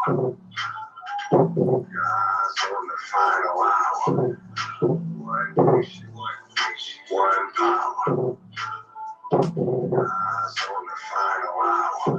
God's on the final hour. One nation, one power. God's on the final hour.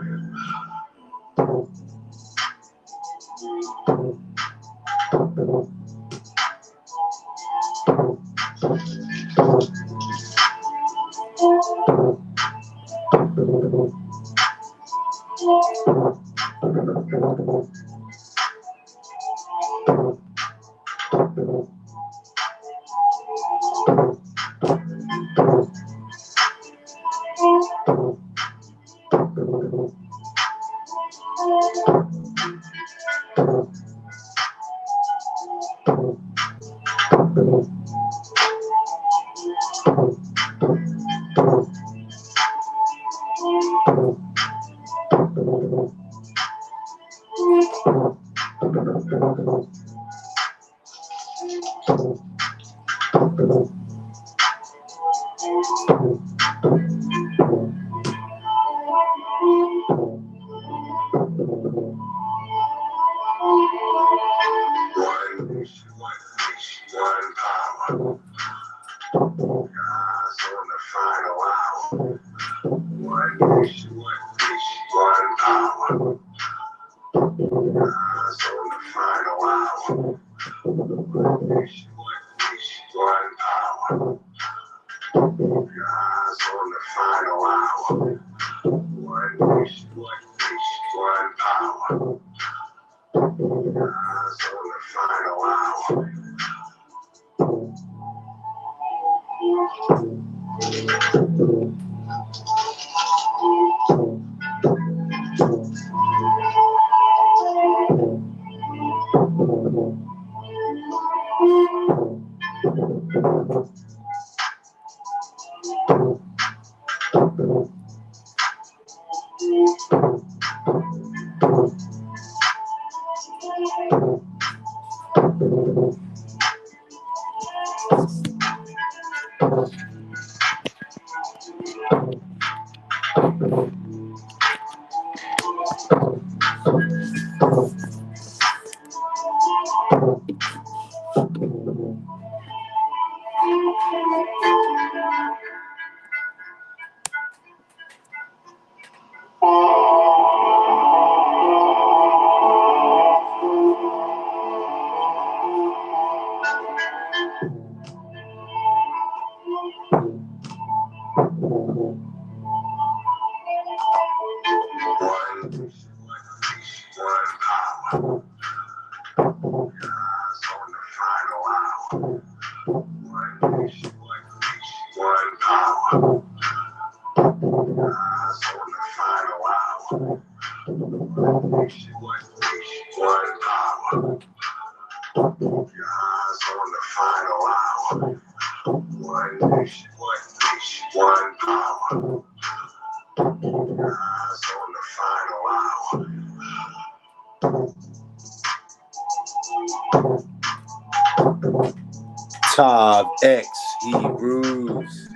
One power. God's on the final hour. One nation, one power. God's on the final hour. One nation, one power. God's on the final hour. One nation, one power. God's on the final hour. Tav X Hebrews,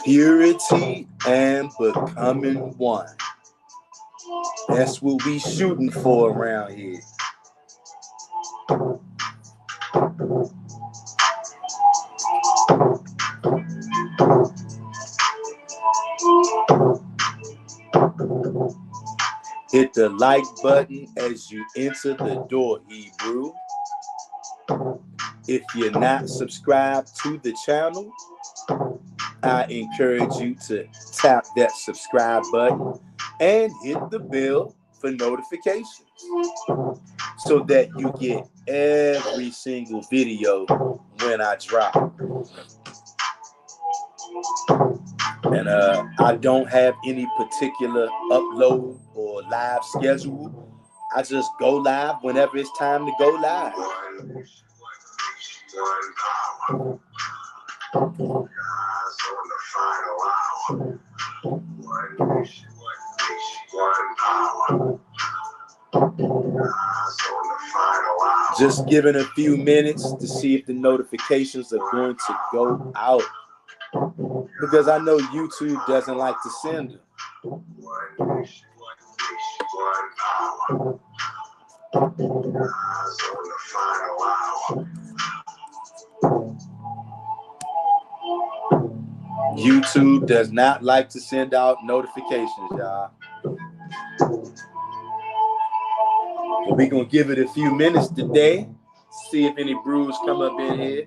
purity and becoming one. That's what we shooting for around here. Hit the like button as you enter the door, Hebrew. If you're not subscribed to the channel, I encourage you to tap that subscribe button and hit the bell for notifications so that you get every single video when I drop. And I don't have any particular upload or live schedule. I just go live whenever it's time to go live. One power. God's on the final hour. One nation, one power. God's on the final hour. Just giving a few minutes to see if the notifications are going to go out, because I know YouTube doesn't like to send them. One nation, one power. Eyes on the final hour. YouTube does not like to send out notifications, y'all. But we're going to give it a few minutes today. See if any brews come up in here.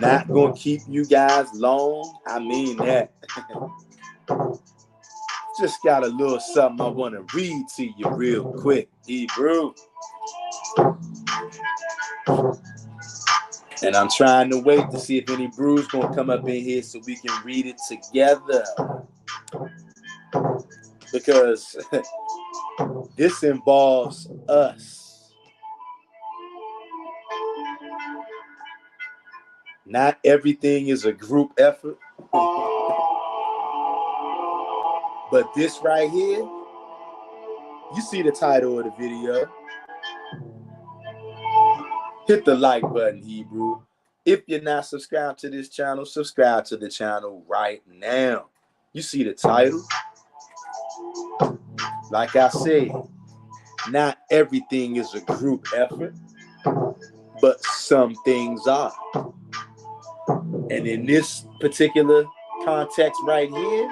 Not going to keep you guys long. I mean that. Just got a little something I want to read to you real quick. Hebrew. And I'm trying to wait to see if any brews going to come up in here so we can read it together. Because this involves us. Not everything is a group effort. But this right here, you see the title of the video. Hit the like button, Hebrew. If you're not subscribed to this channel, subscribe to the channel right now. You see the title? Like I said, not everything is a group effort, but some things are. And in this particular context right here,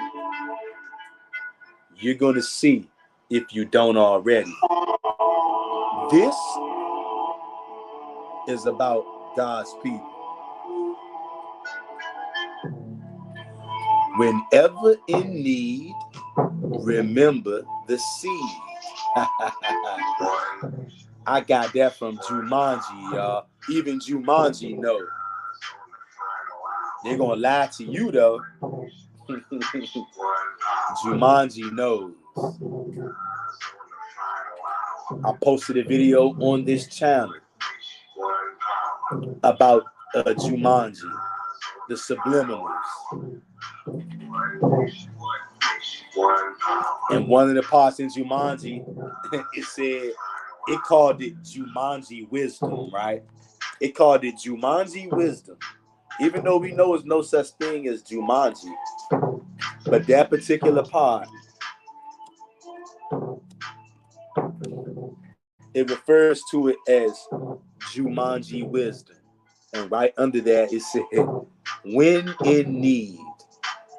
you're going to see if you don't already. This is about God's people. Whenever in need, remember the seed. I got that from Jumanji, y'all. Even Jumanji knows. They're going to lie to you, though. Jumanji knows. I posted a video on this channel about Jumanji, the subliminals. And one of the parts in Jumanji, it said, it called it Jumanji wisdom, right? It called it Jumanji wisdom. Even though we know there's no such thing as Jumanji. But that particular part, it refers to it as Jumanji wisdom. And right under that, it said, when in need,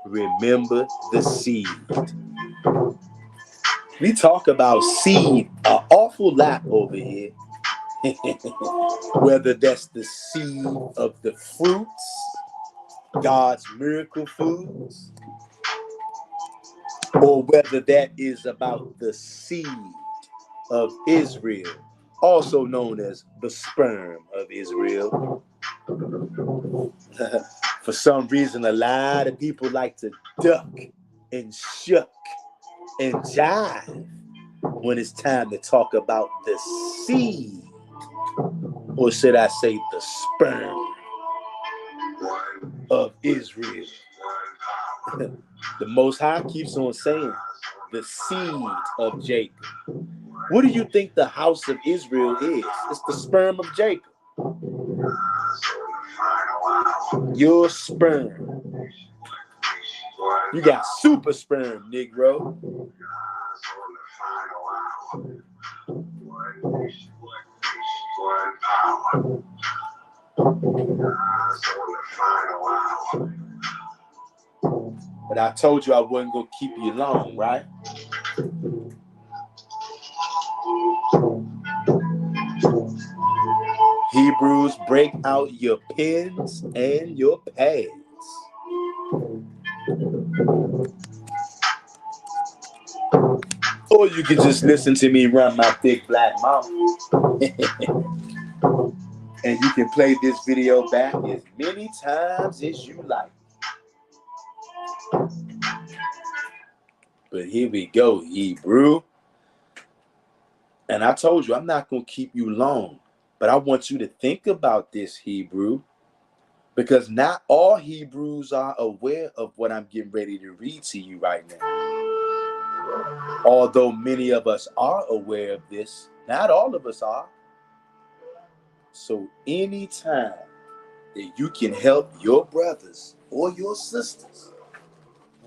remember the seed. We talk about seed an awful lot over here. Whether that's the seed of the fruits, God's miracle foods, or whether that is about the seed of Israel, also known as the sperm of Israel. For some reason, a lot of people like to duck and shuck and jive when it's time to talk about the seed, or should I say the sperm of Israel. The Most High keeps on saying the seed of Jacob. What do you think the house of Israel is? It's the sperm of Jacob. Your sperm. You got super sperm, Negro. But I told you I wasn't going to keep you long, right? Hebrews, break out your pens and your pads. Or you can just listen to me run my big black mouth. And you can play this video back as many times as you like. But here we go, Hebrew. And I told you, I'm not going to keep you long. But I want you to think about this, Hebrew. Because not all Hebrews are aware of what I'm getting ready to read to you right now. Although many of us are aware of this, not all of us are. So anytime that you can help your brothers or your sisters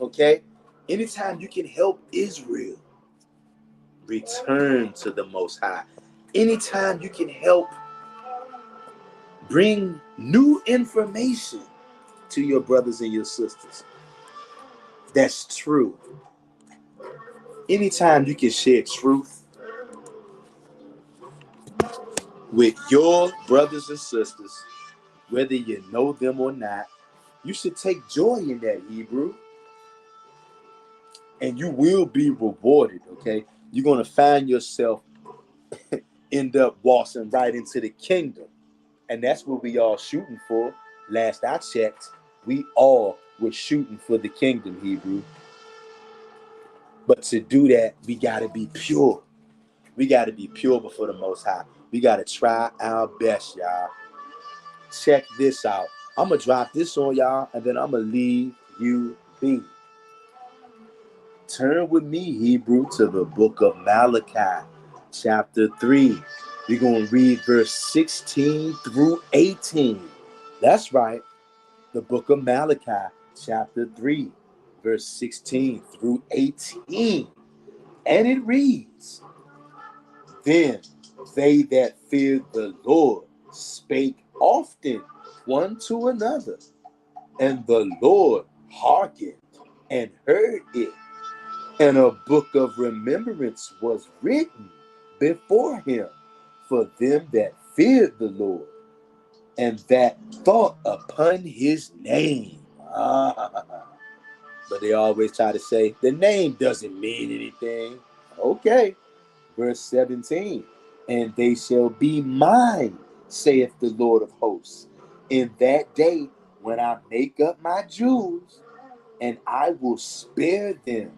Okay? Anytime you can help Israel return to the Most High, anytime you can help bring new information to your brothers and your sisters, that's true. Anytime you can share truth with your brothers and sisters, whether you know them or not, you should take joy in that, Hebrew, and you will be rewarded. Okay, you're going to find yourself end up waltzing right into the kingdom, and that's what we all shooting for. Last I checked, we all were shooting for the kingdom, Hebrew. But to do that, we got to be pure. We got to be pure before the Most High. We got to try our best, y'all. Check this out. I'm going to drop this on y'all, and then I'm going to leave you be. Turn with me, Hebrew, to the book of Malachi, chapter 3. We're going to read verse 16 through 18. That's right. The book of Malachi, chapter 3, verse 16 through 18. And it reads, Then they that feared the Lord spake often one to another, and the Lord hearkened and heard it. And a book of remembrance was written before him for them that feared the Lord, and that thought upon his name. But they always try to say the name doesn't mean anything. Okay. Verse 17. And they shall be mine, saith the Lord of hosts, in that day when I make up my jewels, and I will spare them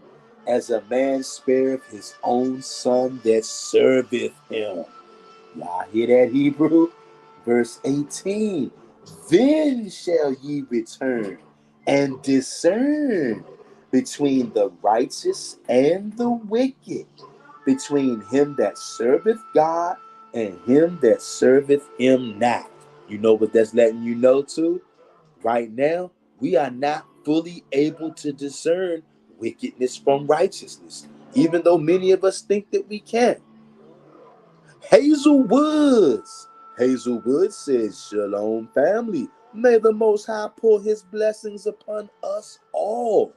as a man spareth his own son that serveth him. Y'all hear that, Hebrew? Verse 18. Then shall ye return and discern between the righteous and the wicked, between him that serveth God and him that serveth him not. You know what that's letting you know too? Right now, we are not fully able to discern wickedness from righteousness, even though many of us think that we can. Hazel Woods. Hazel Woods says, Shalom, family. May the Most High pour his blessings upon us all.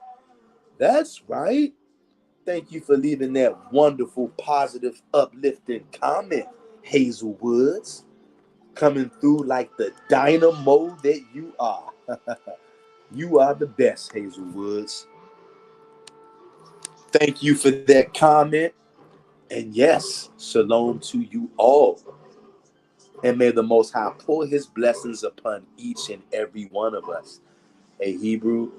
That's right. Thank you for leaving that wonderful, positive, uplifting comment, Hazel Woods. Coming through like the dynamo that you are. You are the best, Hazel Woods. Thank you for that comment. And yes, shalom to you all. And may the Most High pour his blessings upon each and every one of us. Hey, Hebrew,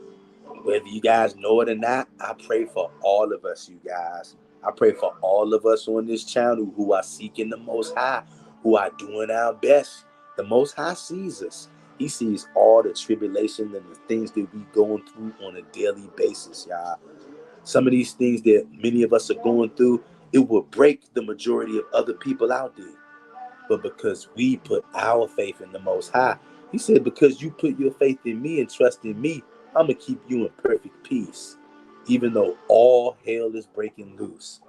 whether you guys know it or not, I pray for all of us, you guys. I pray for all of us on this channel who are seeking the Most High, who are doing our best. The Most High sees us. He sees all the tribulation and the things that we going through on a daily basis, y'all. Some of these things that many of us are going through, it will break the majority of other people out there. But because we put our faith in the Most High, he said, because you put your faith in me and trust in me, I'm going to keep you in perfect peace, even though all hell is breaking loose.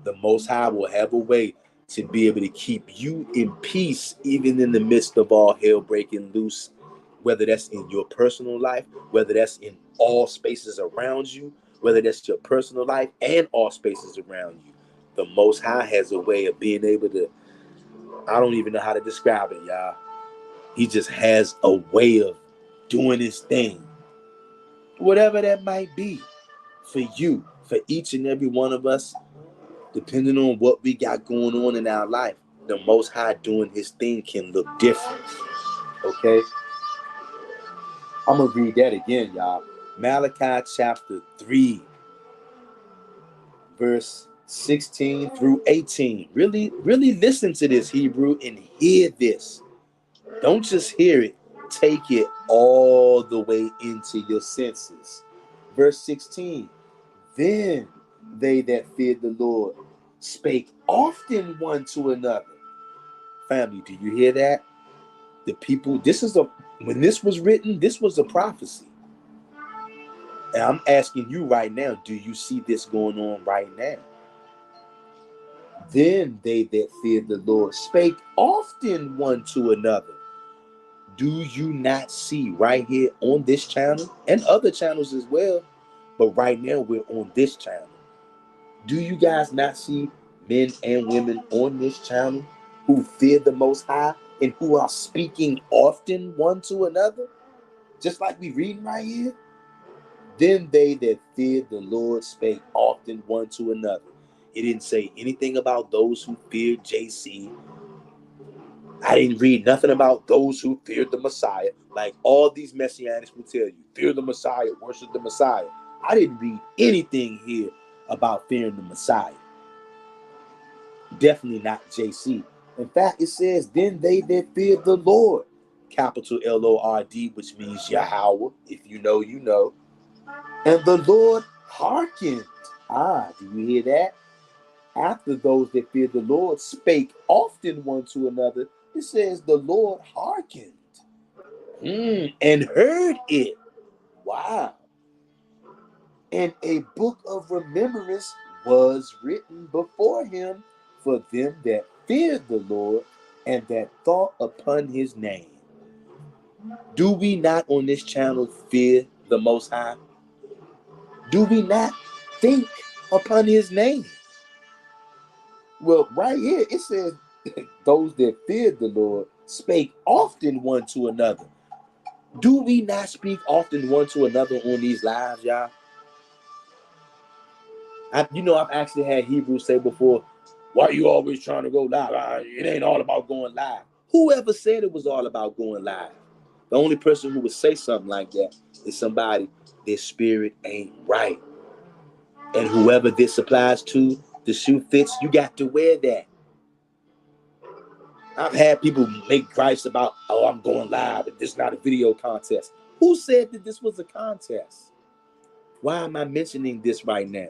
The Most High will have a way to be able to keep you in peace, even in the midst of all hell breaking loose, whether that's in your personal life, whether that's in all spaces around you, whether that's your personal life and all spaces around you. The Most High has a way of being able to, I don't even know how to describe it, y'all. He just has a way of doing his thing. Whatever that might be for you, for each and every one of us, depending on what we got going on in our life, the Most High doing his thing can look different. Okay? I'm going to read that again, y'all. Malachi chapter 3, verse 16 through 18. Really, really listen to this, Hebrew, and hear this. Don't just hear it. Take it all the way into your senses. Verse 16. Then they that feared the Lord spake often one to another. Family, do you hear that? The people, when this was written, this was a prophecy. And I'm asking you right now, do you see this going on right now? Then they that feared the Lord spake often one to another. Do you not see right here on this channel and other channels as well? But right now we're on this channel. Do you guys not see men and women on this channel who fear the Most High and who are speaking often one to another? Just like we reading right here. Then they that feared the Lord spake often one to another. It didn't say anything about those who feared JC. I didn't read nothing about those who feared the Messiah. Like all these messianics will tell you, fear the Messiah, worship the Messiah. I didn't read anything here about fearing the Messiah. Definitely not JC. In fact, it says, then they that feared the Lord, capital Lord, which means Yahweh. If you know, you know. And the Lord hearkened. Do you hear that? After those that feared the Lord spake often one to another, it says the Lord hearkened and heard it. Wow. And a book of remembrance was written before him for them that feared the Lord and that thought upon his name. Do we not on this channel fear the Most High? Do we not think upon his name? Well, right here it says, those that feared the Lord spake often one to another. Do we not speak often one to another on these lives, y'all? I've actually had Hebrews say before, why are you always trying to go live? It ain't all about going live. Whoever said it was all about going live? The only person who would say something like that is somebody, their spirit ain't right. And whoever this applies to, the shoe fits, you got to wear that. I've had people make gripes about, I'm going live, but this is not a video contest. Who said that this was a contest? Why am I mentioning this right now?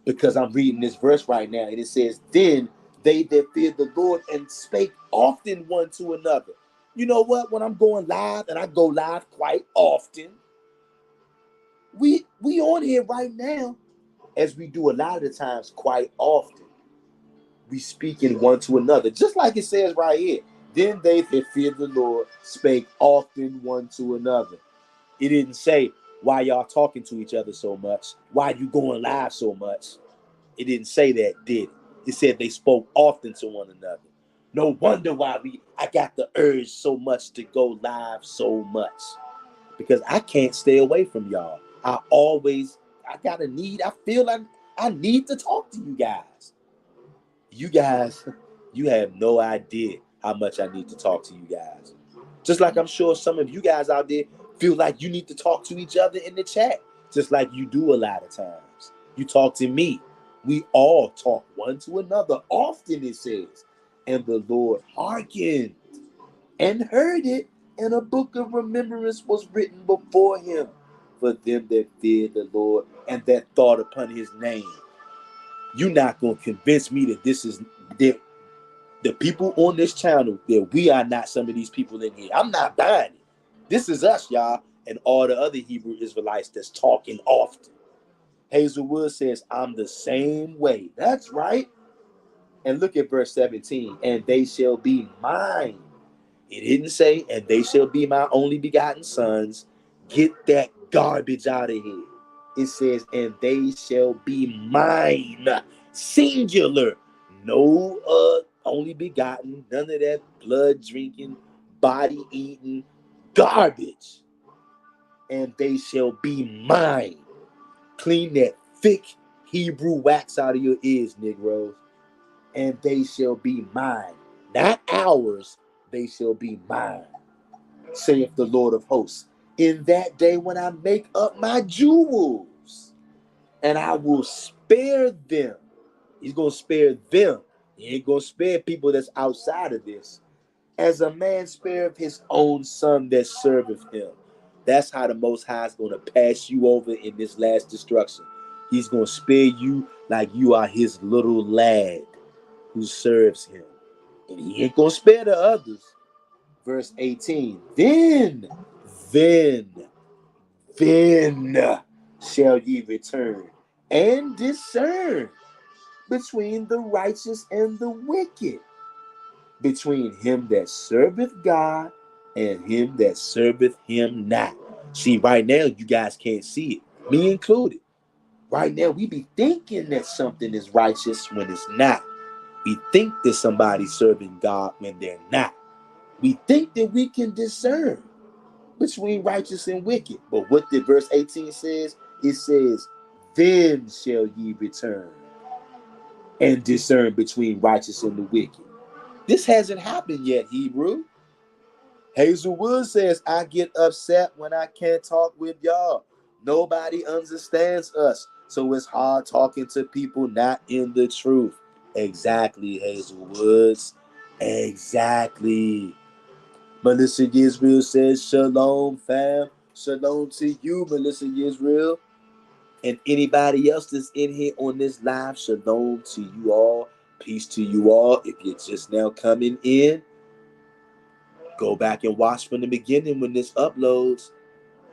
Because I'm reading this verse right now, and it says, then they that feared the Lord and spake often one to another. You know what? When I'm going live, and I go live quite often, we on here right now, as we do a lot of the times quite often. We speaking one to another, just like it says right here. Then they that feared the Lord spake often one to another. It didn't say why y'all talking to each other so much, why you going live so much. It didn't say that, did it? It said they spoke often to one another. No wonder why I got the urge so much to go live so much, because I can't stay away from y'all. I feel like I need to talk to you guys. You guys, you have no idea how much I need to talk to you guys. Just like I'm sure some of you guys out there feel like you need to talk to each other in the chat, just like you do a lot of times. You talk to me. We all talk one to another often, it says. And the Lord hearkened and heard it, and a book of remembrance was written before him for them that feared the Lord and that thought upon his name. You're not going to convince me that this is the people on this channel, that we are not some of these people in here. I'm not buying it. This is us, y'all, and all the other Hebrew Israelites that's talking often. Hazelwood says, I'm the same way. That's right. And look at verse 17. And they shall be mine. It didn't say, and they shall be my only begotten sons. Get that garbage out of here. It says, and they shall be mine. Singular. No only begotten. None of that blood drinking, body eating garbage. And they shall be mine. Clean that thick Hebrew wax out of your ears, Negroes. And they shall be mine. Not ours. They shall be mine, saith the Lord of hosts. In that day when I make up my jewels, and I will spare them. He's going to spare them. He ain't going to spare people that's outside of this. As a man spareth his own son that serveth him. That's how the Most High is going to pass you over in this last destruction. He's going to spare you like you are his little lad who serves him. And he ain't going to spare the others. Verse 18. Then shall ye return and discern between the righteous and the wicked, between him that serveth God and him that serveth him not. See, right now, you guys can't see it, me included. Right now, we be thinking that something is righteous when it's not. We think that somebody's serving God when they're not. We think that we can discern between righteous and wicked. But what the verse 18 says, it says, then shall ye return and discern between righteous and the wicked. This hasn't happened yet, Hebrew. Hazelwood says, I get upset when I can't talk with y'all. Nobody understands us. So it's hard talking to people not in the truth. Exactly, Hazelwoods. Exactly. Melissa Yisrael says, Shalom, fam. Shalom to you, Melissa Yisrael. And anybody else that's in here on this live, shalom to you all. Peace to you all. If you're just now coming in, go back and watch from the beginning when this uploads.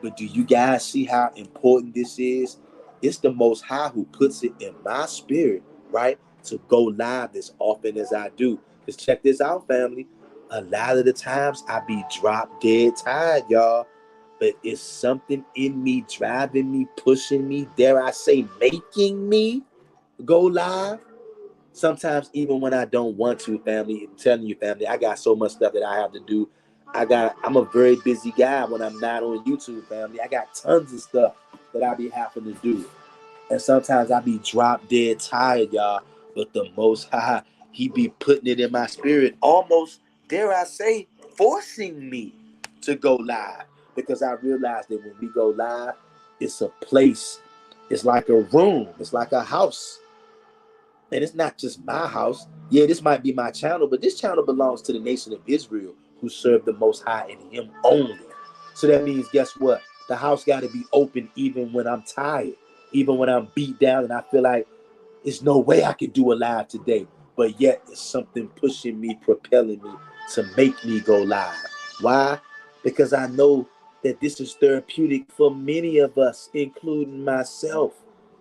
But do you guys see how important this is? It's the Most High who puts it in my spirit, right, to go live as often as I do. Because check this out, family. A lot of the times I be drop dead tired, y'all. But it's something in me driving me, pushing me, dare I say, making me go live. Sometimes even when I don't want to, family, I'm telling you, family, I got so much stuff that I have to do. I'm a very busy guy when I'm not on YouTube, family. I got tons of stuff that I be having to do. And sometimes I be drop dead tired, y'all. But the Most High, he be putting it in my spirit, almost, dare I say, forcing me to go live. Because I realize that when we go live, it's a place. It's like a room. It's like a house. And it's not just my house. Yeah, this might be my channel, but this channel belongs to the nation of Israel who serve the Most High and him only. So that means, guess what? The house got to be open even when I'm tired, even when I'm beat down and I feel like there's no way I could do a live today. But yet it's something pushing me, propelling me to make me go live. Why? Because I know that this is therapeutic for many of us, including myself.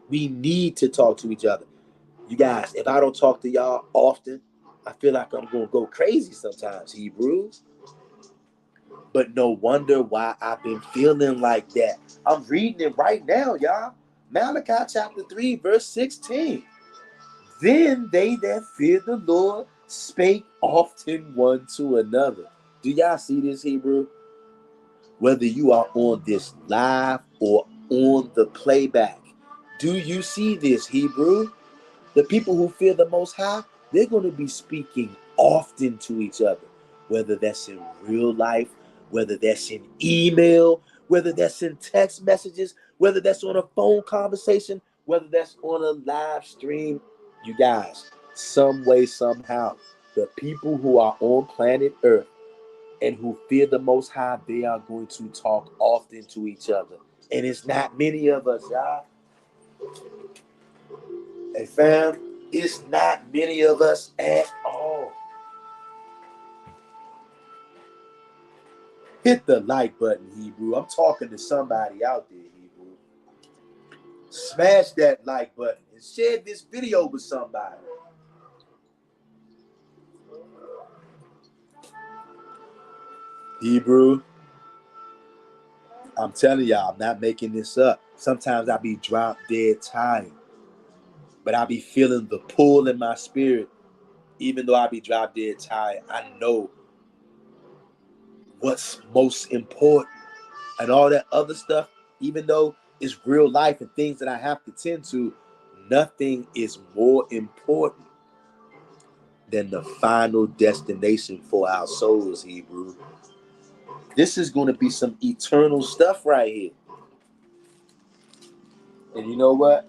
We need to talk to each other. You guys, if I don't talk to y'all often, I feel like I'm going to go crazy sometimes, Hebrews. But no wonder why I've been feeling like that. I'm reading it right now, y'all. Malachi chapter 3, verse 16. Then they that fear the Lord spake often one to another. Do y'all see this, Hebrew? Whether you are on this live or on the playback, do you see this, Hebrew? The people who fear the Most High, they're going to be speaking often to each other, whether that's in real life, whether that's in email, whether that's in text messages, whether that's on a phone conversation, whether that's on a live stream. You guys, some way, somehow, the people who are on planet Earth and who fear the Most High, they are going to talk often to each other. And it's not many of us, y'all. Hey, fam, it's not many of us at all. Hit the like button, Hebrew. I'm talking to somebody out there, Hebrew. Smash that like button and share this video with somebody. Hebrew, I'm telling y'all, I'm not making this up. Sometimes I be drop dead tired, but I be feeling the pull in my spirit. Even though I be drop dead tired, I know what's most important. And all that other stuff, even though it's real life and things that I have to tend to, nothing is more important than the final destination for our souls, Hebrew. This is going to be some eternal stuff right here. And you know what?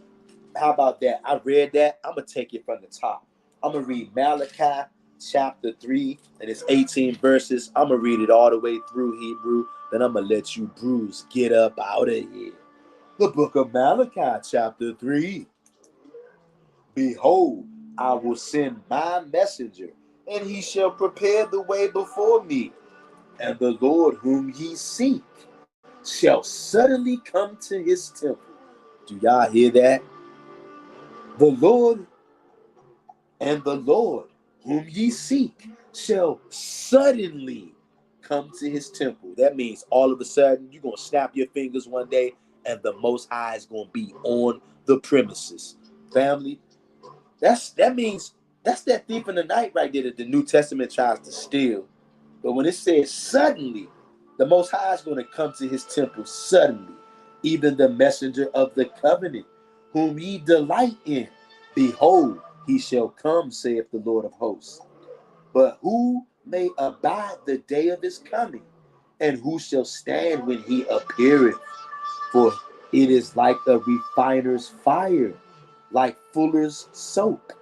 How about that? I read that. I'm going to take it from the top. I'm going to read Malachi chapter 3, and it's 18 verses. I'm going to read it all the way through, Hebrew. Then I'm going to let you, Bruce, get up out of here. The book of Malachi, chapter 3. Behold, I will send my messenger, and he shall prepare the way before me. And the Lord whom ye seek shall suddenly come to his temple. Do y'all hear that? The Lord and the Lord whom ye seek shall suddenly come to his temple. That means all of a sudden you're going to snap your fingers one day and the Most High is going to be on the premises. Family, that means that's that thief in the night right there that the New Testament tries to steal. But when it says suddenly, the Most High is going to come to his temple suddenly. Even the messenger of the covenant, whom ye delight in, behold, he shall come, saith the Lord of hosts. But who may abide the day of his coming? And who shall stand when he appeareth? For it is like a refiner's fire, like fuller's soap.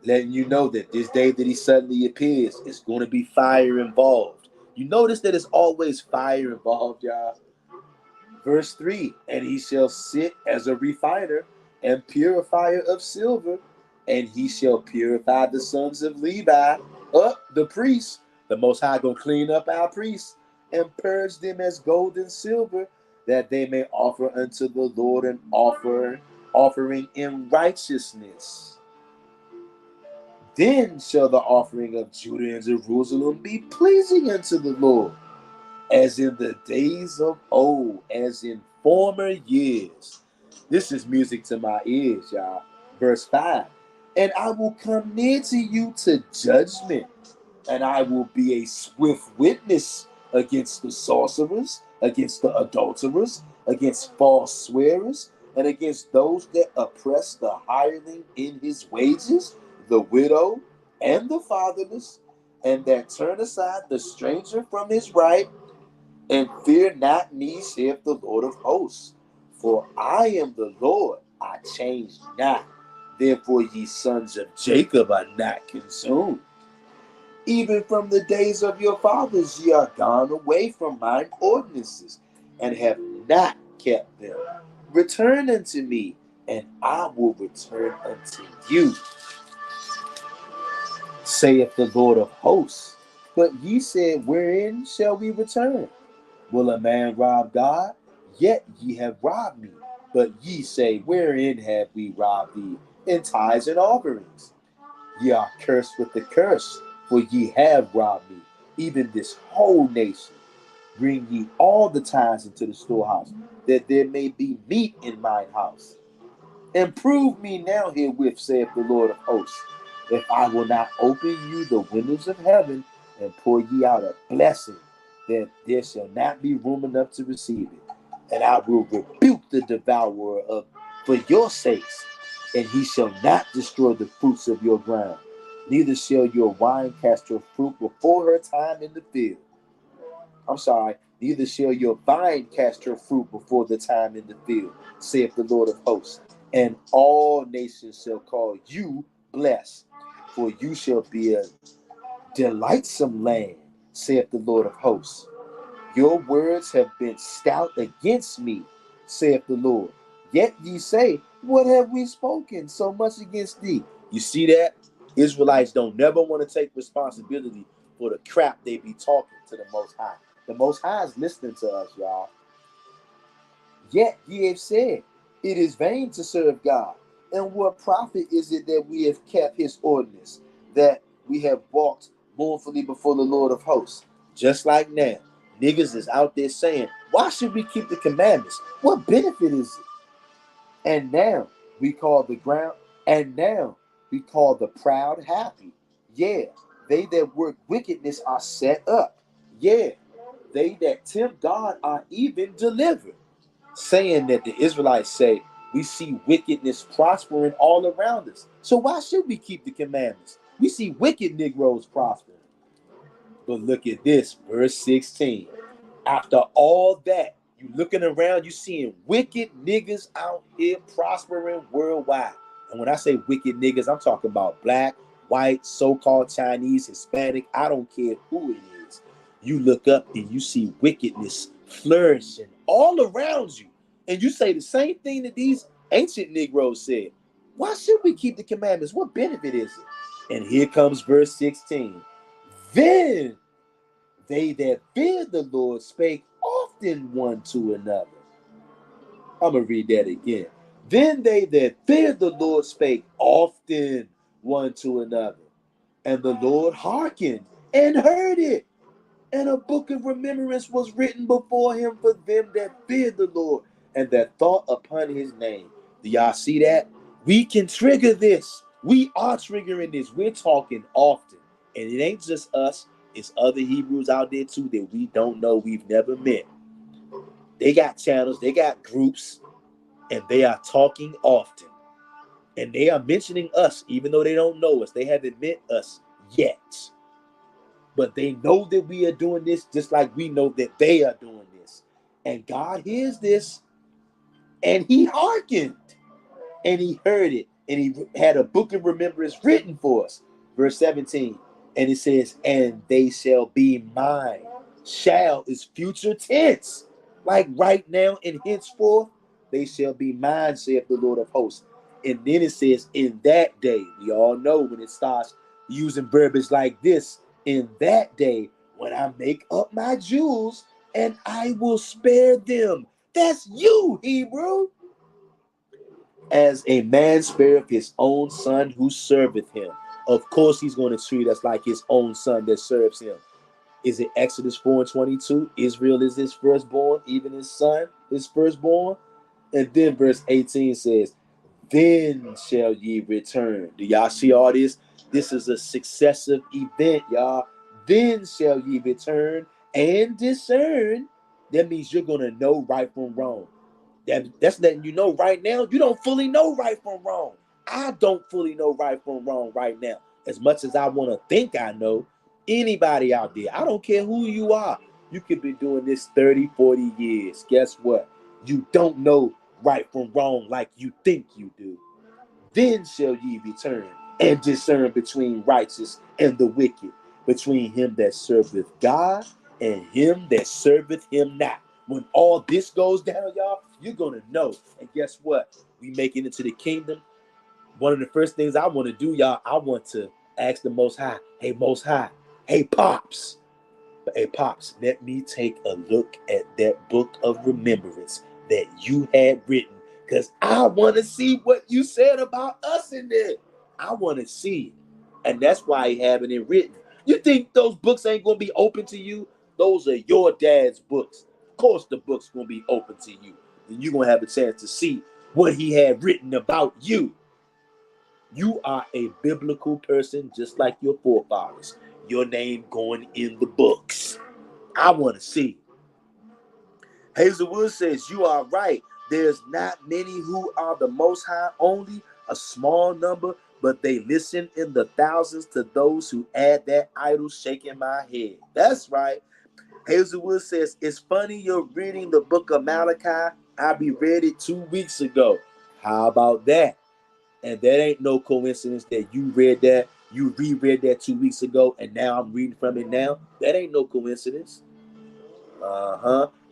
Letting you know that this day that he suddenly appears is going to be fire involved. You notice that it's always fire involved, y'all. Verse 3, and he shall sit as a refiner and purifier of silver, and he shall purify the sons of Levi, the priests. The Most High gonna clean up our priests and purge them as gold and silver, that they may offer unto the Lord an offering in righteousness. Then shall the offering of Judah and Jerusalem be pleasing unto the Lord, as in the days of old, as in former years. This is music to my ears, y'all. Verse 5, and I will come near to you to judgment, and I will be a swift witness against the sorcerers, against the adulterers, against false swearers, and against those that oppress the hireling in his wages, the widow and the fatherless, and that turn aside the stranger from his right. And fear not me, saith the Lord of hosts, for I am the Lord, I change not. Therefore ye sons of Jacob are not consumed. Even from the days of your fathers ye are gone away from mine ordinances, and have not kept them. Return unto me, and I will return unto you, saith the Lord of hosts. But ye said, wherein shall we return? Will a man rob God? Yet ye have robbed me. But ye say, wherein have we robbed thee? In tithes and offerings. Ye are cursed with the curse, for ye have robbed me, even this whole nation. Bring ye all the tithes into the storehouse, that there may be meat in mine house. And prove me now herewith, saith the Lord of hosts, if I will not open you the windows of heaven and pour ye out a blessing, that there shall not be room enough to receive it. And I will rebuke the devourer for your sakes, and he shall not destroy the fruits of your ground, neither shall your wine cast her fruit before her time in the field. Neither shall your vine cast her fruit before the time in the field, saith the Lord of hosts. And all nations shall call you blessed, for you shall be a delightsome land, saith the Lord of hosts. Your words have been stout against me, saith the Lord. Yet ye say, what have we spoken so much against thee? You see that? Israelites don't never want to take responsibility for the crap they be talking to the Most High. The Most High is listening to us, y'all. Yet ye have said, it is vain to serve God. And what profit is it that we have kept his ordinance, that we have walked mournfully before the Lord of hosts? Just like now, niggas is out there saying, why should we keep the commandments? What benefit is it? And now we call the proud happy. Yeah, they that work wickedness are set up. Yeah, they that tempt God are even delivered. Saying that the Israelites say, we see wickedness prospering all around us. So why should we keep the commandments? We see wicked Negroes prospering. But look at this, verse 16. After all that, you looking around, you seeing wicked niggas out here prospering worldwide. And when I say wicked niggas, I'm talking about black, white, so-called Chinese, Hispanic, I don't care who it is. You look up and you see wickedness flourishing all around you. And you say the same thing that these ancient Negroes said. Why should we keep the commandments? What benefit is it? And here comes verse 16. Then they that feared the Lord spake often one to another. I'm going to read that again. Then they that feared the Lord spake often one to another, and the Lord hearkened and heard it. And a book of remembrance was written before him for them that feared the Lord and that thought upon his name. Do y'all see that? We can trigger this. We are triggering this. We're talking often. And it ain't just us, it's other Hebrews out there too that we don't know, we've never met. They got channels, they got groups, and they are talking often. And they are mentioning us, even though they don't know us. They haven't met us yet. But they know that we are doing this just like we know that they are doing this. And God hears this, and he hearkened, and he heard it, and he had a book of remembrance written for us. Verse 17, and it says, and they shall be mine. Shall is future tense. Like right now and henceforth, they shall be mine, saith the Lord of hosts. And then it says, in that day, we all know when it starts using verbiage like this, in that day, when I make up my jewels, and I will spare them. That's you, Hebrew. As a man spareth his own son who serveth him. Of course, he's going to treat us like his own son that serves him. Is it Exodus 4:22? Israel is his firstborn, even his son, his firstborn. And then verse 18 says, then shall ye return. Do y'all see all this? This is a successive event, y'all. Then shall ye return and discern. That means you're going to know right from wrong. That's letting you know right now, you don't fully know right from wrong. I don't fully know right from wrong right now. As much as I want to think I know, anybody out there, I don't care who you are, you could be doing this 30, 40 years. Guess what? You don't know right from wrong like you think you do. Then shall ye return and discern between righteous and the wicked, between him that serveth God and him that serveth him not. When all this goes down, y'all, you're going to know. And guess what? We make it into the kingdom. One of the first things I want to do, y'all, I want to ask the Most High, hey, Most High, hey, Pops, let me take a look at that book of remembrance that you had written, because I want to see what you said about us in there. I want to see it. And that's why he having it written. You think those books ain't going to be open to you? Those are your dad's books. Of course the book's going to be open to you. And you're going to have a chance to see what he had written about you. You are a biblical person just like your forefathers. Your name going in the books. I want to see. Hazelwood says, you are right. There's not many who are the Most High, only a small number, but they listen in the thousands to those who add that idol, shaking my head. That's right. Hazelwood says, it's funny you're reading the book of Malachi. I read it 2 weeks ago. How about that? And that ain't no coincidence that you read that, you reread that 2 weeks ago, and now I'm reading from it now. That ain't no coincidence.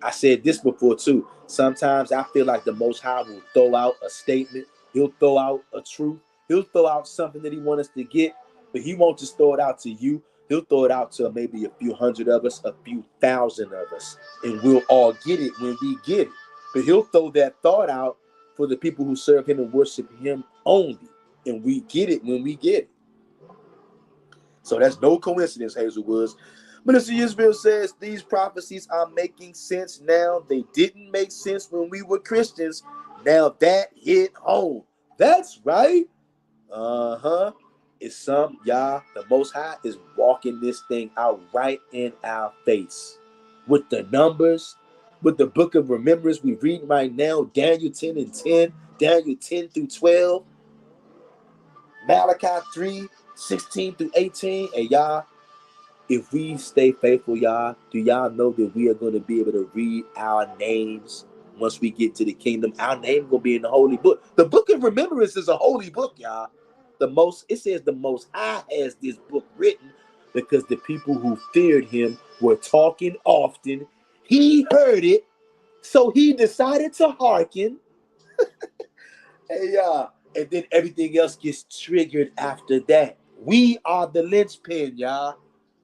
I said this before too. Sometimes I feel like the Most High will throw out a statement. He'll throw out a truth. He'll throw out something that he wants us to get, but he won't just throw it out to you. He'll throw it out to maybe a few hundred of us, a few thousand of us, and we'll all get it when we get it. But he'll throw that thought out for the people who serve him and worship him only, and we get it when we get it. So that's no coincidence, Hazelwoods. Minister Israel says these prophecies are making sense now. They didn't make sense when we were Christians. Now that hit home. That's right. It's some, y'all, the Most High is walking this thing out right in our face. With the numbers, with the book of remembrance we read right now, Daniel 10 and 10, Daniel 10 through 12, Malachi 3, 16 through 18, and y'all, if we stay faithful, y'all, do y'all know that we are going to be able to read our names once we get to the kingdom? Our name will be in the holy book. The book of remembrance is a holy book, y'all. It says the Most High has this book written because the people who feared him were talking often. He heard it, so he decided to hearken. Hey, y'all. And then everything else gets triggered after that. We are the linchpin, y'all.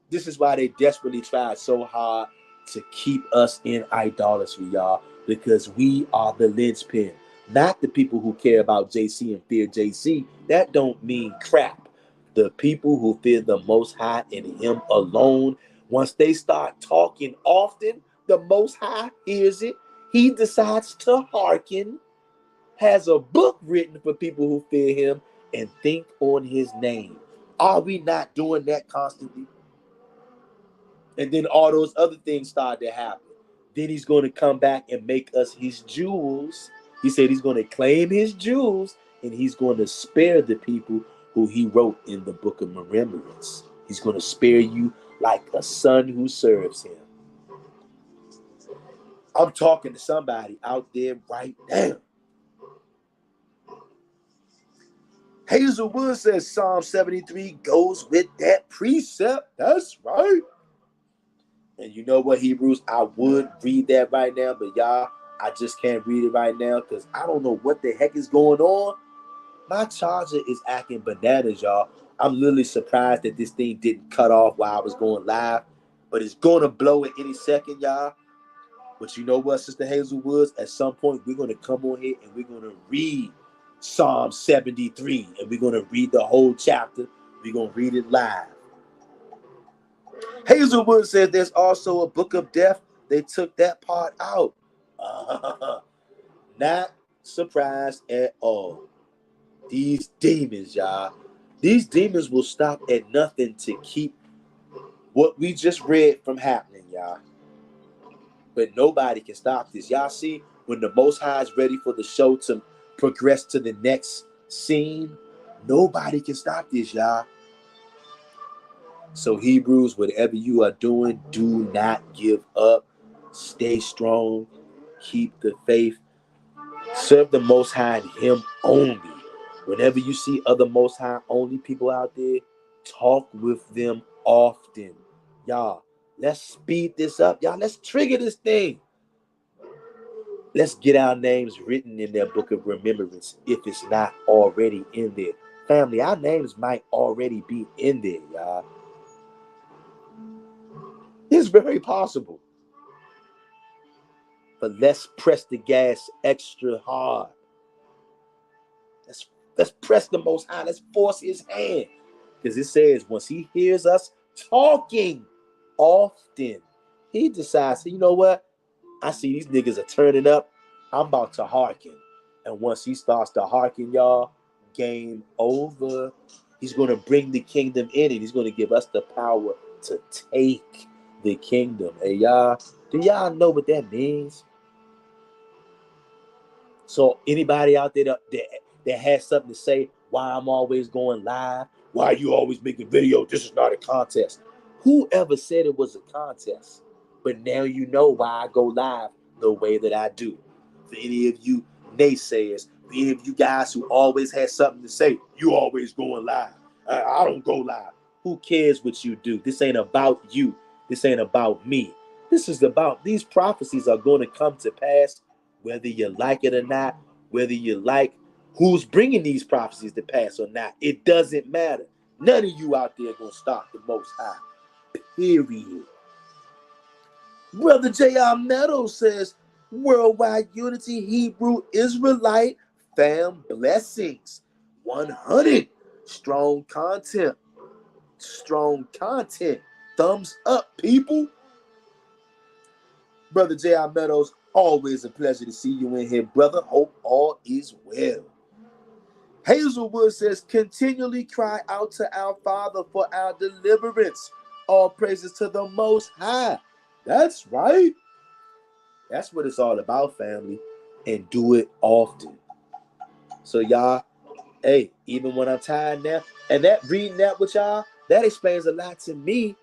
This is why they desperately tried so hard to keep us in idolatry, y'all. because we are the linchpin, not the people who care about JC and fear JC. That don't mean crap. The people who fear the Most High and Him alone, once they start talking often, the Most High hears it. He decides to hearken, has a book written for people who fear Him and think on His name. Are we not doing that constantly? And then all those other things start to happen. Then He's going to come back and make us His jewels. He said He's going to claim His jewels, and He's going to spare the people who He wrote in the book of remembrance. He's going to spare you like a son who serves Him. I'm talking to somebody out there right now. Hazelwood says Psalm 73 goes with that precept. That's right. And you know what, Hebrews? I would read that right now, but y'all, I just can't read it right now because I don't know what the heck is going on. My charger is acting bananas, y'all. I'm literally surprised that this thing didn't cut off while I was going live, but it's going to blow at any second, y'all. But you know what, Sister Hazelwoods? At some point, we're going to come on here and we're going to read Psalm 73, and we're going to read the whole chapter. We're going to read it live. Hazelwood says there's also a book of death. They took that part out. Not surprised at all. These demons, y'all. These demons will stop at nothing to keep what we just read from happening, y'all. But nobody can stop this. Y'all see, when the Most High is ready for the show to progress to the next scene, nobody can stop this, y'all. So Hebrews, whatever you are doing, do not give up. Stay strong. Keep the faith. Serve the Most High and Him only. Whenever you see other Most High only people out there, talk with them often. Y'all, let's speed this up. Y'all, let's trigger this thing. Let's get our names written in their book of remembrance if it's not already in there. Family, our names might already be in there, y'all. It's very possible. But let's press the gas extra hard. Let's press the Most High. Let's force His hand. Because it says once He hears us talking often, He decides, you know what? I see these niggas are turning up. I'm about to hearken. And once He starts to hearken, y'all, game over. He's going to bring the kingdom in, and He's going to give us the power to take the kingdom. Hey, y'all, do y'all know what that means? So anybody out there that has something to say, why I'm always going live, why you always making video, this is not a contest. Whoever said it was a contest? But now you know why I go live the way that I do. For any of you naysayers, for any of you guys who always had something to say, you always going live. I don't go live. Who cares what you do? This ain't about you. This ain't about me. This is about, these prophecies are going to come to pass whether you like it or not, whether you like who's bringing these prophecies to pass or not. It doesn't matter. None of you out there are going to stop the Most High. Period. Brother J.R. Meadows says, worldwide unity, Hebrew, Israelite, fam, blessings. 100. Strong content. Strong content. Thumbs up, people. Brother J.R. Meadows, always a pleasure to see you in here, brother. Hope all is well. Hazelwood says, continually cry out to our Father for our deliverance. All praises to the Most High. That's right. That's what it's all about, family. And do it often. So y'all, hey, even when I'm tired now, and that reading that with y'all, that explains a lot to me.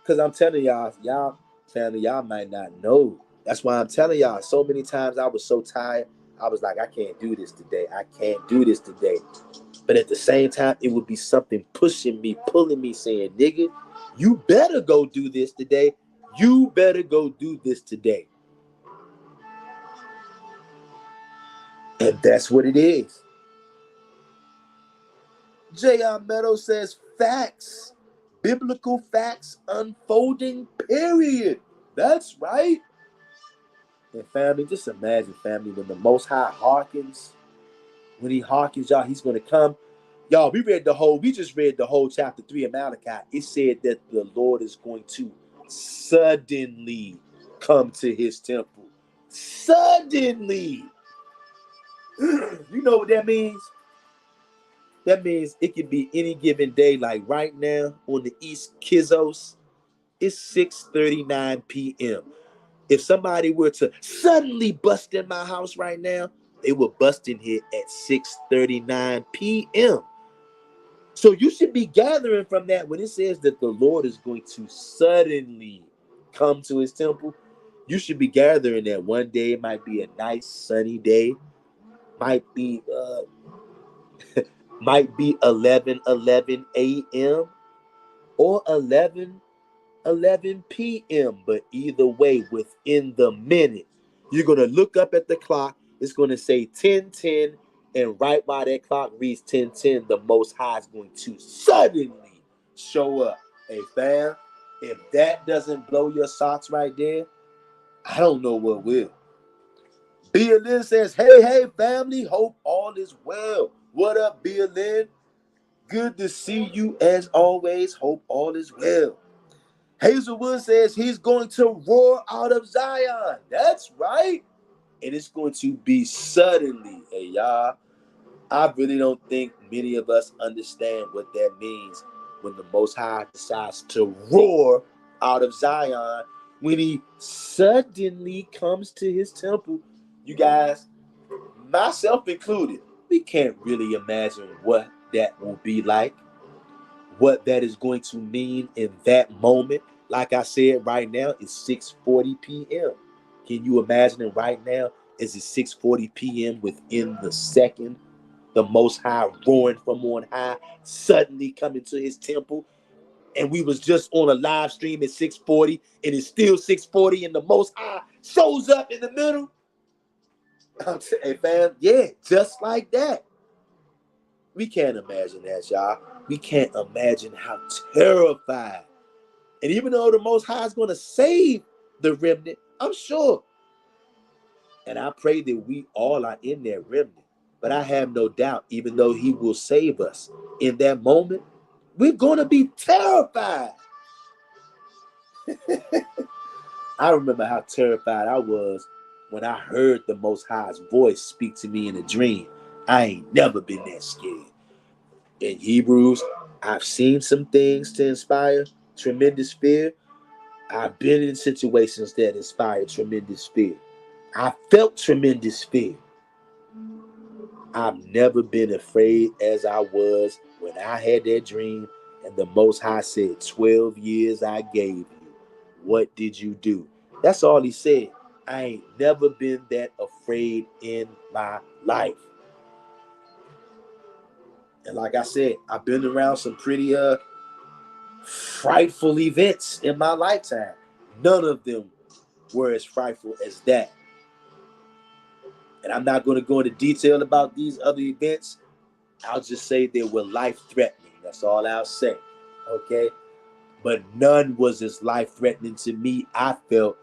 Because I'm telling y'all, family, y'all might not know. That's why I'm telling y'all, so many times I was so tired. I was like, I can't do this today. I can't do this today. But at the same time, it would be something pushing me, pulling me, saying, nigga, you better go do this today. You better go do this today. And that's what it is. J.R. Meadows says, facts. Biblical facts unfolding, period. That's right. And family, just imagine, family, when the Most High hearkens, when he hearkens, y'all, he's going to come. Y'all, we just read the whole chapter 3 of Malachi. It said that the Lord is going to suddenly come to his temple. Suddenly. You know what that means? That means it could be any given day, like right now on the East Kizos, it's 6:39 p.m. If somebody were to suddenly bust in my house right now, they would bust in here at 6:39 p.m. So you should be gathering from that when it says that the Lord is going to suddenly come to his temple. You should be gathering that one day. It might be a nice sunny day. Might be 11:11 a.m. or 11:11 p.m. But either way, within the minute, you're gonna look up at the clock. It's gonna say 10:10, and right while that clock reads 10:10, the Most High is going to suddenly show up. Hey fam, if that doesn't blow your socks right there, I don't know what will. BLN says, hey family, hope all is well. What up, BLN? Good to see you as always. Hope all is well. Hazelwood says he's going to roar out of Zion. That's right. And it's going to be suddenly. Hey, y'all, I really don't think many of us understand what that means when the Most High decides to roar out of Zion, when he suddenly comes to his temple. You guys, myself included, we can't really imagine what that will be like, what that is going to mean in that moment. Like I said, right now it's 6:40 p.m. Can you imagine it right now? Is it 6:40 p.m. within the second? The Most High roaring from on high, suddenly coming to his temple. And we was just on a live stream at 6:40, and it's still 6:40, and the Most High shows up in the middle. Hey, fam, yeah, just like that. We can't imagine that, y'all. We can't imagine how terrified. And even though the Most High is going to save the remnant, I'm sure. And I pray that we all are in that remnant. But I have no doubt, even though he will save us in that moment, we're going to be terrified. I remember how terrified I was when I heard the Most High's voice speak to me in a dream. I ain't never been that scared. In Hebrews, I've seen some things to inspire tremendous fear. I've been in situations that inspire tremendous fear. I felt tremendous fear. I've never been afraid as I was when I had that dream and the Most High said, 12 years I gave you. What did you do? That's all he said. I ain't never been that afraid in my life. And like I said, I've been around some pretty frightful events in my lifetime. None of them were as frightful as that. And I'm not going to go into detail about these other events. I'll just say they were life-threatening. That's all I'll say. Okay? But none was as life-threatening to me, I felt,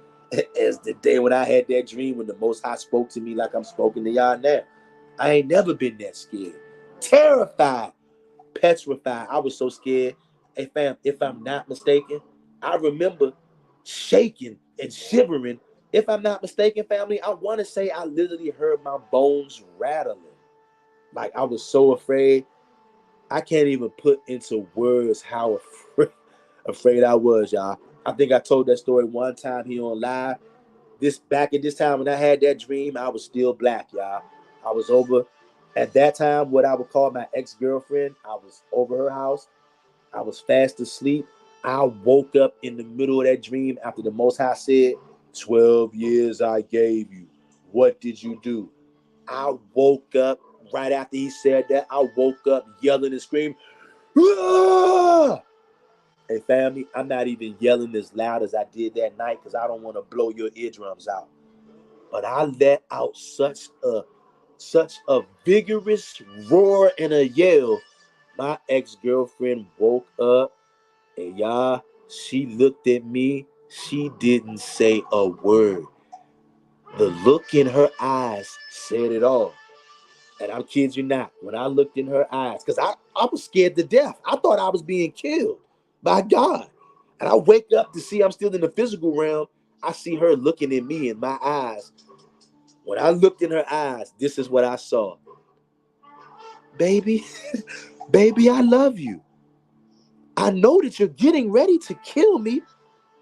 as the day when I had that dream when the Most High spoke to me like I'm spoken to y'all now. I ain't never been that scared. Terrified. Petrified. I was so scared. Hey, fam, if I'm not mistaken, I remember shaking and shivering. If I'm not mistaken, family, I want to say I literally heard my bones rattling. Like I was so afraid. I can't even put into words how afraid I was, y'all. I think I told that story one time here on live. Back at this time when I had that dream, I was still black, y'all. I was over at that time what I would call my ex-girlfriend. I was over her house. I was fast asleep. I woke up in the middle of that dream after the Most High said, 12 years I gave you. What did you do? I woke up right after he said that. I woke up yelling and screaming, "Ah!" Hey, family, I'm not even yelling as loud as I did that night because I don't want to blow your eardrums out. But I let out such a vigorous roar and a yell. My ex-girlfriend woke up, and y'all, she looked at me. She didn't say a word. The look in her eyes said it all. And I'm kidding you not. When I looked in her eyes, because I was scared to death. I thought I was being killed by God. And I wake up to see I'm still in the physical realm. I see her looking at me in my eyes. When I looked in her eyes, this is what I saw. Baby, baby, I love you. I know that you're getting ready to kill me,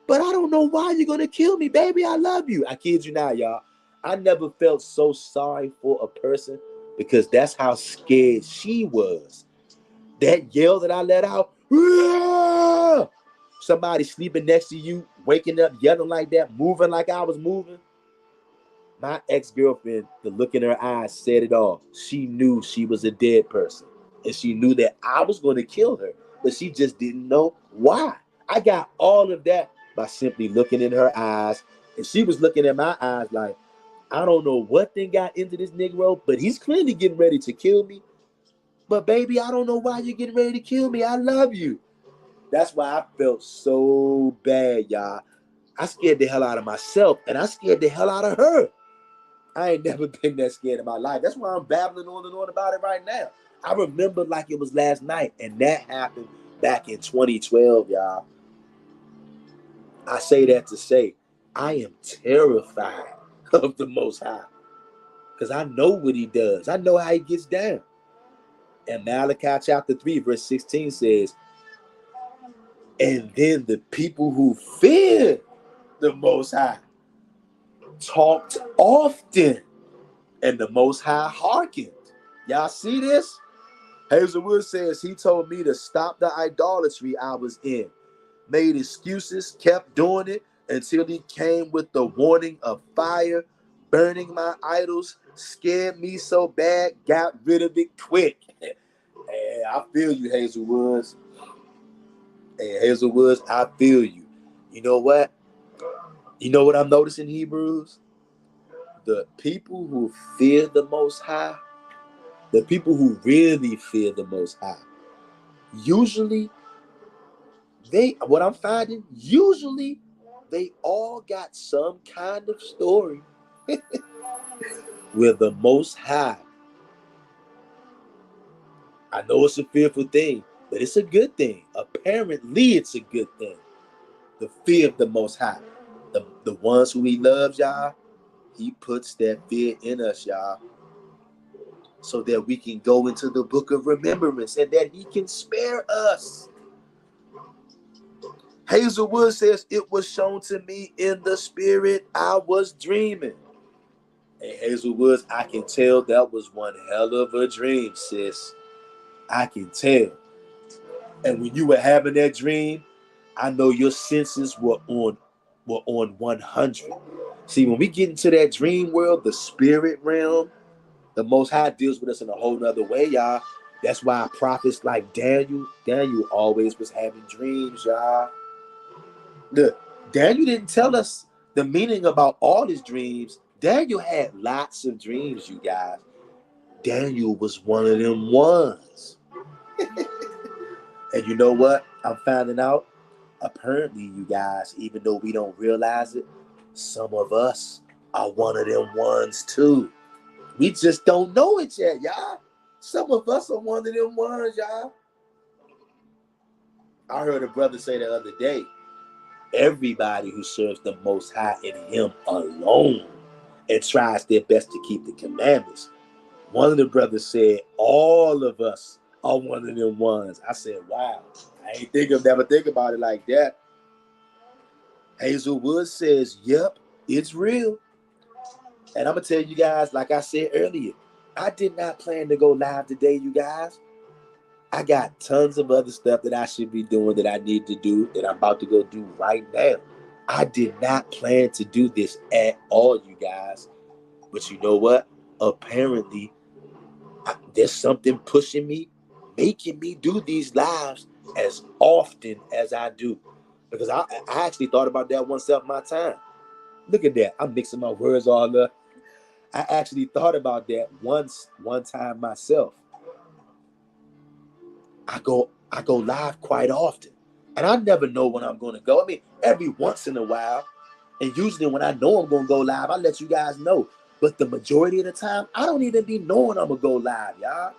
but I don't know why you're going to kill me. Baby, I love you. I kid you not, y'all. I never felt so sorry for a person because that's how scared she was. That yell that I let out, "Aah!" Somebody sleeping next to you, waking up, yelling like that, moving like I was moving. My ex-girlfriend, the look in her eyes said it all. She knew she was a dead person. And she knew that I was going to kill her. But she just didn't know why. I got all of that by simply looking in her eyes. And she was looking at my eyes like, I don't know what thing got into this Negro, but he's clearly getting ready to kill me. But baby, I don't know why you're getting ready to kill me. I love you. That's why I felt so bad, y'all. I scared the hell out of myself. And I scared the hell out of her. I ain't never been that scared in my life. That's why I'm babbling on and on about it right now. I remember like it was last night, and that happened back in 2012, y'all. I say that to say I am terrified of the Most High because I know what he does. I know how he gets down. And Malachi chapter 3, verse 16 says, and then the people who fear the Most High talked often, and the Most High hearkened. Y'all see this? Hazelwood says he told me to stop the idolatry I was in, made excuses, kept doing it until he came with the warning of fire, burning my idols, scared me so bad, got rid of it quick. Hey, I feel you, Hazelwoods. Hey, Hazelwoods, I feel you. You know what? You know what I'm noticing, Hebrews? The people who fear the Most High, the people who really fear the Most High, usually what I'm finding, usually they all got some kind of story where the Most High, I know it's a fearful thing, but it's a good thing. Apparently, it's a good thing. The fear of the Most High. The ones who he loves, y'all, he puts that fear in us, y'all, so that we can go into the book of remembrance and that he can spare us. Hazelwood says, it was shown to me in the spirit I was dreaming. And Hazelwoods, I can tell that was one hell of a dream, sis. I can tell. And when you were having that dream, I know your senses were on 100. See, when we get into that dream world, the spirit realm, the Most High deals with us in a whole nother way, y'all. That's why prophets like Daniel always was having dreams, y'all. Look, Daniel didn't tell us the meaning about all his dreams. Daniel had lots of dreams, you guys. Daniel was one of them ones. And you know what? I'm finding out. Apparently, you guys, even though we don't realize it, some of us are one of them ones too. We just don't know it yet, y'all. Some of us are one of them ones, y'all. I heard a brother say the other day, everybody who serves the Most High in him alone and tries their best to keep the commandments. One of the brothers said, all of us are one of them ones. I said, wow. I ain't never think about it like that. Hazelwood says, yep, it's real. And I'm going to tell you guys, like I said earlier, I did not plan to go live today, you guys. I got tons of other stuff that I should be doing that I need to do that I'm about to go do right now. I did not plan to do this at all, you guys. But you know what? Apparently, there's something pushing me, making me do these lives as often as I do. Because I actually thought about that once up my time. Look at that. I'm mixing my words all up. I actually thought about that one time myself. I go live quite often. And I never know when I'm going to go. I mean, every once in a while, And usually when I know I'm going to go live, I let you guys know. But the majority of the time, I don't even be knowing I'm going to go live, y'all.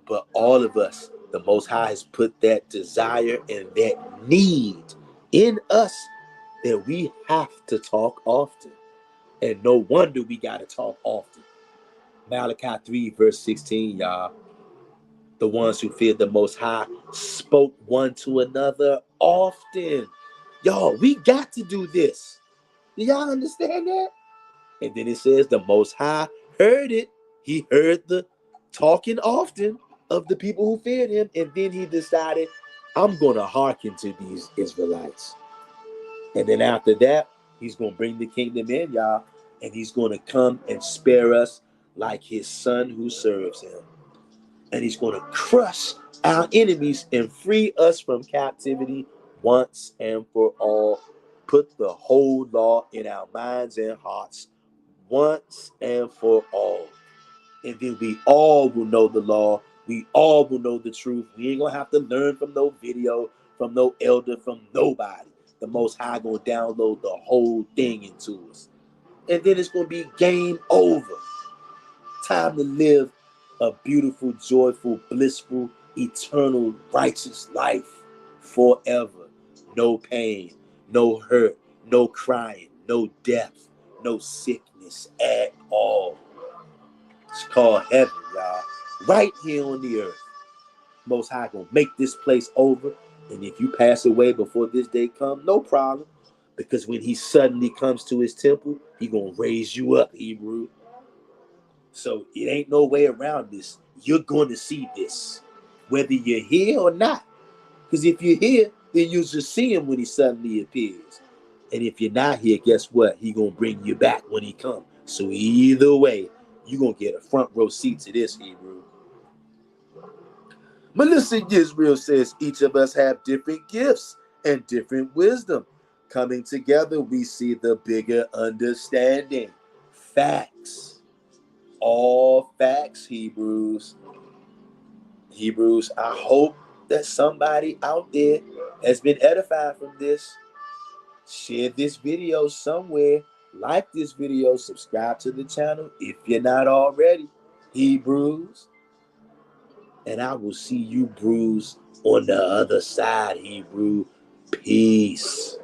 But all of us, the Most High has put that desire and that need in us that we have to talk often. And no wonder we got to talk often. Malachi 3 verse 16, y'all. The ones who feared the Most High spoke one to another often. Y'all, we got to do this. Do y'all understand that? And then it says the Most High heard it. He heard the talking often of the people who feared him. And then he decided, I'm going to hearken to these Israelites. And then after that, he's going to bring the kingdom in, y'all. And he's going to come and spare us like his son who serves him. And he's going to crush our enemies and free us from captivity once and for all. Put the whole law in our minds and hearts once and for all. And then we all will know the law. We all will know the truth. We ain't going to have to learn from no video, from no elder, from nobody. The Most High going to download the whole thing into us. And then it's going to be game over. Time to live a beautiful, joyful, blissful, eternal, righteous life forever. No pain, no hurt, no crying, no death, no sickness at all. It's called heaven, y'all. Right here on the earth. Most High gonna make this place over. And if you pass away before this day comes, no problem. Because when he suddenly comes to his temple, he gonna raise you up, Hebrew. So it ain't no way around this. You're going to see this, whether you're here or not. Because if you're here, then you'll just see him when he suddenly appears. And if you're not here, guess what? He going to bring you back when he comes. So either way, you're going to get a front row seat to this, Hebrew. Melissa Israel says each of us have different gifts and different wisdom. Coming together, we see the bigger understanding. Facts. All facts, Hebrews. Hebrews, I hope that somebody out there has been edified from this. Share this video somewhere. Like this video. Subscribe to the channel if you're not already. Hebrews. And I will see you, Brews, on the other side, Hebrew. Peace.